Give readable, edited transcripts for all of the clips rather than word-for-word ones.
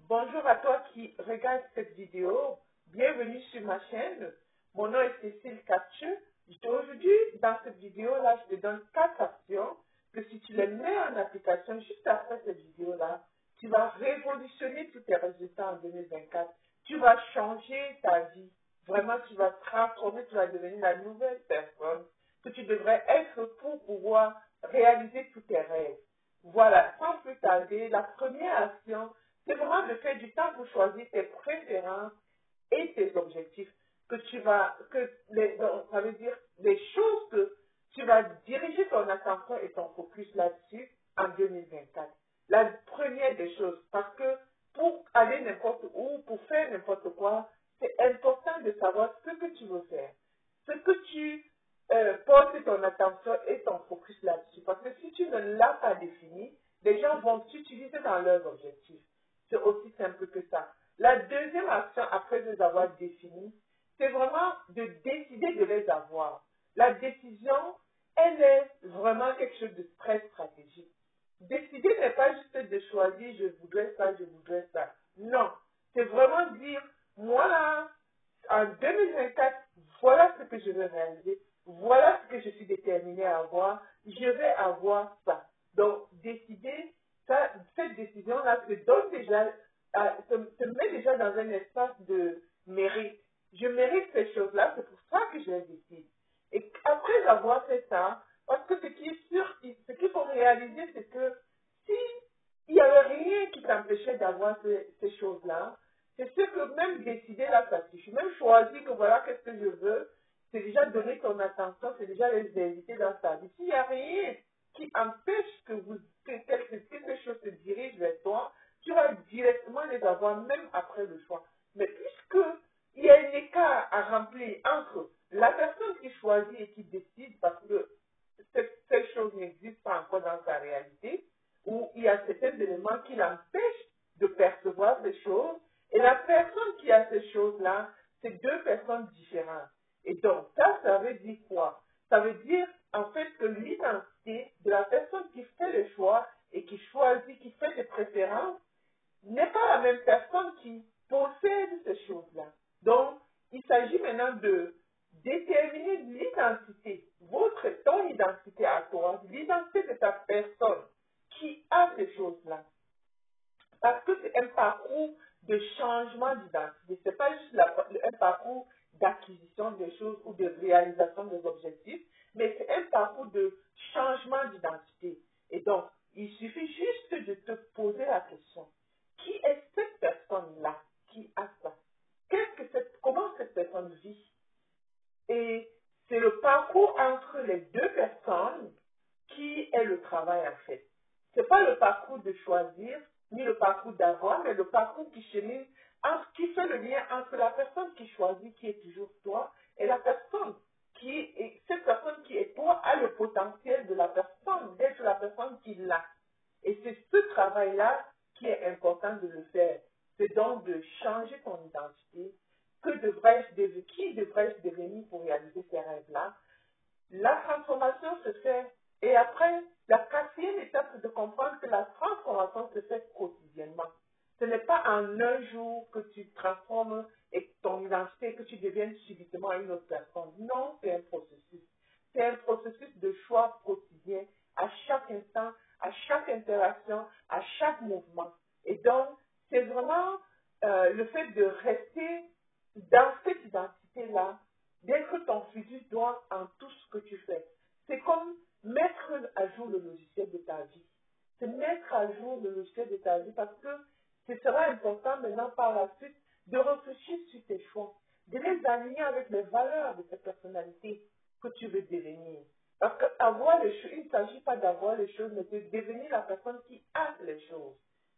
Bonjour à toi qui regarde cette vidéo. Bienvenue sur ma chaîne. Mon nom est Cécile Catcheux. Aujourd'hui, dans cette vidéo-là, je te donne 4 actions que si tu les mets en application juste après cette vidéo-là, tu vas révolutionner tous tes résultats en 2024. Tu vas changer ta vie. Vraiment, tu vas te transformer, tu vas devenir la nouvelle personne que tu devrais être pour pouvoir réaliser tous tes rêves. Voilà, sans plus tarder, la première action, c'est vraiment de faire du temps pour choisir tes préférences et tes objectifs. Donc, ça veut dire les choses que tu vas diriger ton attention et ton focus là-dessus en 2024. La première des choses, parce que pour aller n'importe où, pour faire n'importe quoi, c'est important de savoir ce que tu veux faire. Ce que tu portes ton attention et ton focus là-dessus. Parce que si tu ne l'as pas défini, les gens vont t'utiliser dans leurs objectifs. C'est aussi simple que ça. La deuxième action, après les avoir définis, c'est vraiment de décider de les avoir. La décision, elle est vraiment quelque chose de très stratégique. Décider n'est pas juste de choisir, je voudrais ça, je voudrais ça. Non, c'est vraiment dire, moi là, en 2024, voilà ce que je veux réaliser, voilà ce que je suis déterminée à avoir, je vais avoir ça. Donc, décider, ça, cette décision-là te donne déjà, te met déjà dans un espace de mérite. Je mérite ces choses-là, c'est pour ça que je les décide. Et après avoir fait ça, parce que ce qui est sûr, ce qu'il faut réaliser, c'est que si il n'y avait rien qui t'empêchait d'avoir ces choses-là, c'est sûr que même décider là, ça suffit. Même choisir que voilà, qu'est-ce que je veux, c'est déjà donner ton attention, c'est déjà les inviter dans ta vie. S'il n'y a rien qui empêche que ces choses se dirigent vers toi, tu vas directement les avoir même après le choix. Mais puisque il y a un écart à remplir entre la personne qui choisit et qui décide, parce que ces choses n'existent pas encore dans sa réalité, où il y a certains éléments qui l'empêchent de percevoir ces choses, et la personne qui a ces choses-là, c'est deux personnes différentes. Et donc, ça veut dire quoi? Ça veut dire, en fait, que l'identité de la personne qui fait le choix et qui choisit, qui fait des préférences, n'est pas la même personne qui possède ces choses-là. Donc, il s'agit maintenant de déterminer l'identité, ton identité à toi, l'identité de ta personne qui a ces choses-là. Parce que c'est un parcours de changement d'identité. Ce n'est pas juste un parcours d'acquisition des choses ou de réalisation des objectifs, mais c'est un parcours de changement d'identité. Et donc, il suffit juste de te poser la question. Qui est cette personne-là qui a ça? Comment cette personne vit? Et c'est le parcours entre les deux personnes qui est le travail en fait. Ce n'est pas le parcours de choisir, ni le parcours d'avoir, mais le parcours qui chemine, qui fait le lien entre la personne qui choisit, qui est toujours toi, et la personne cette personne qui est toi a le potentiel de la personne, d'être la personne qui l'a. Et c'est ce travail-là qui est important de le faire. C'est donc de changer ton identité. Qui devrais-je devenir pour réaliser ces rêves-là? La transformation se fait. Et après, la quatrième étape, c'est de comprendre que la transformation se fait quotidiennement. Ce n'est pas en un jour que tu transformes ton identité, que tu deviennes subitement une autre personne. Non, c'est un processus. C'est un processus de choix quotidien, à chaque instant, à chaque interaction, à chaque mouvement. Et donc, c'est vraiment le fait de rester dans cette identité-là, d'être ton futur droit en tout ce que tu fais. C'est comme mettre à jour le logiciel de ta vie. C'est mettre à jour le logiciel de ta vie parce que ce sera important maintenant par la suite de réfléchir sur tes choix, de les aligner avec les valeurs de ta personnalité que tu veux devenir. Parce qu'avoir les choses, il ne s'agit pas d'avoir les choses, mais de devenir la personne qui a les choses.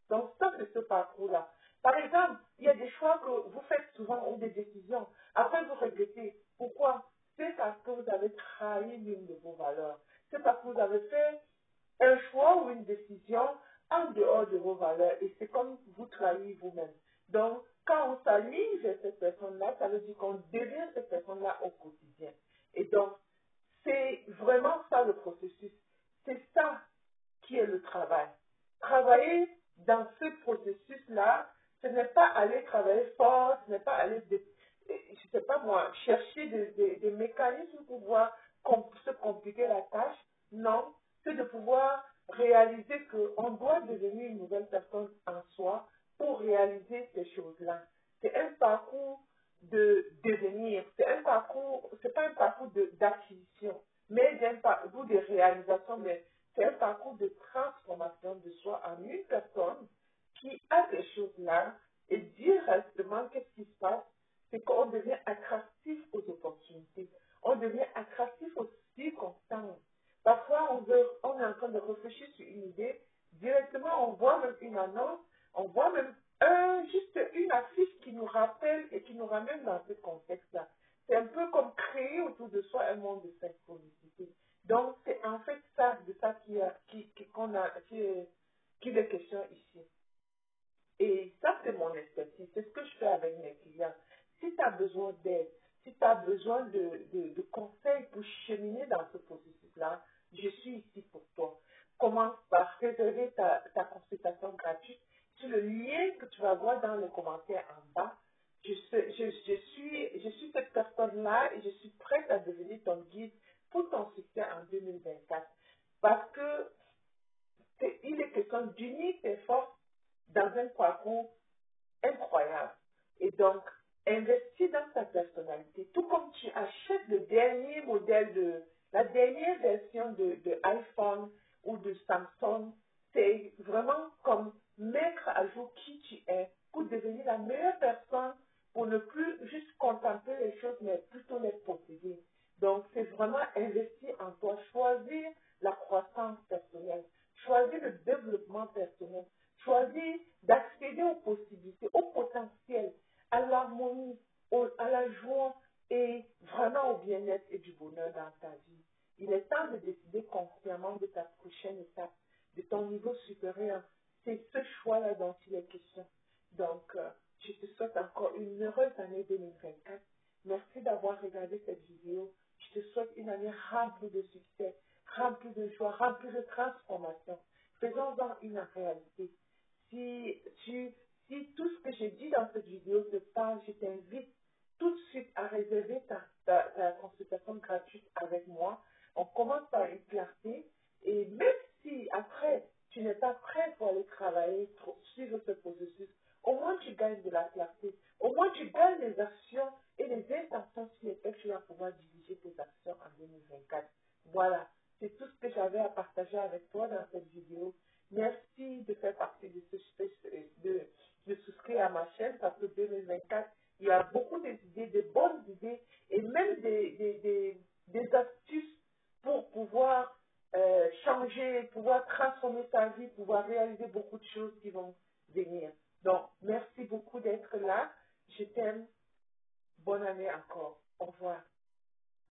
Donc ça, c'est ce parcours-là. Par exemple, il y a des choix que vous faites souvent ou des décisions. Après, vous regrettez. Pourquoi? C'est parce que vous avez trahi l'une de vos valeurs. C'est parce que vous avez fait un choix ou une décision en dehors de vos valeurs et c'est comme vous trahissez vous-même. Donc, quand on s'aligne vers cette personne-là, ça veut dire qu'on devient cette personne-là au quotidien. Et donc, c'est vraiment ça le processus. C'est ça qui est le travail. Travailler dans ce processus-là, c'est n'est pas aller travailler fort, ce n'est pas aller, je sais pas moi, chercher des mécanismes pour pouvoir se compliquer la tâche. Non, c'est de pouvoir réaliser qu'on doit devenir une nouvelle personne en soi pour réaliser ces choses-là. C'est un parcours de devenir, c'est pas un parcours d'acquisition, mais d'un parcours de réalisation, mais c'est un parcours de transformation de soi en une personne qui a ces choses-là et directement qu'est-ce qui se passe, c'est qu'on devient attractif aux opportunités, on devient attractif aux circonstances. Parfois, on est en train de réfléchir sur une idée, directement on voit même une annonce, on voit même juste une affiche qui nous rappelle et qui nous ramène dans ce contexte-là. C'est un peu comme créer autour de soi un monde de synchronicité. Donc, c'est en fait ça, de ça qu'il est question ici. Et ça, c'est mon expertise. C'est ce que je fais avec mes clients. Si tu as besoin d'aide, si tu as besoin de conseils pour cheminer dans ce processus-là, je suis ici pour toi. Commence par réserver ta consultation gratuite sur le lien que tu vas voir dans les commentaires en bas. Je suis cette personne-là et je suis prête à devenir ton guide pour ton succès en 2024. Parce que il est question d'unir tes forces dans un parcours incroyable. Et donc, investis dans ta personnalité. Tout comme tu achètes le dernier modèle la dernière version de iPhone ou de Samsung, c'est vraiment comme mettre à jour qui tu es pour devenir la meilleure personne, pour ne plus juste contempler les choses, mais plutôt les posséder. Donc, c'est vraiment investir en toi, choisir la croissance personnelle, choisir le développement personnel, choisir d'accéder aux possibilités, au potentiel, à l'harmonie, à la joie et vraiment au bien-être et du bonheur dans ta vie. Il est temps de décider consciemment de ta prochaine étape, de ton niveau supérieur. C'est ce choix-là dont il est question. Donc, je te souhaite encore une heureuse année 2024. Merci d'avoir regardé cette vidéo. Je te souhaite une année remplie de succès, remplie de joie, remplie de transformation. Faisons-en une réalité. Si tout ce que j'ai dit dans cette vidéo te parle, je t'invite tout de suite à réserver ta consultation gratuite avec moi. On commence par une clarté et même si après tu n'es pas prêt pour aller travailler, pour suivre ce processus, au moins tu gagnes de la clarté. Au moins tu gagnes les actions et les intentions sur lesquelles tu vas pouvoir diriger tes actions en 2024. Voilà, c'est tout ce que j'avais à partager avec toi dans cette vidéo. Merci de faire partie de souscrire à ma chaîne parce que 2024, il y a beaucoup d'idées, de bonnes idées et même des astuces pour pouvoir changer, pouvoir transformer sa vie, pouvoir réaliser beaucoup de choses qui vont venir. Donc, merci beaucoup d'être là. Je t'aime. Bonne année encore. Au revoir.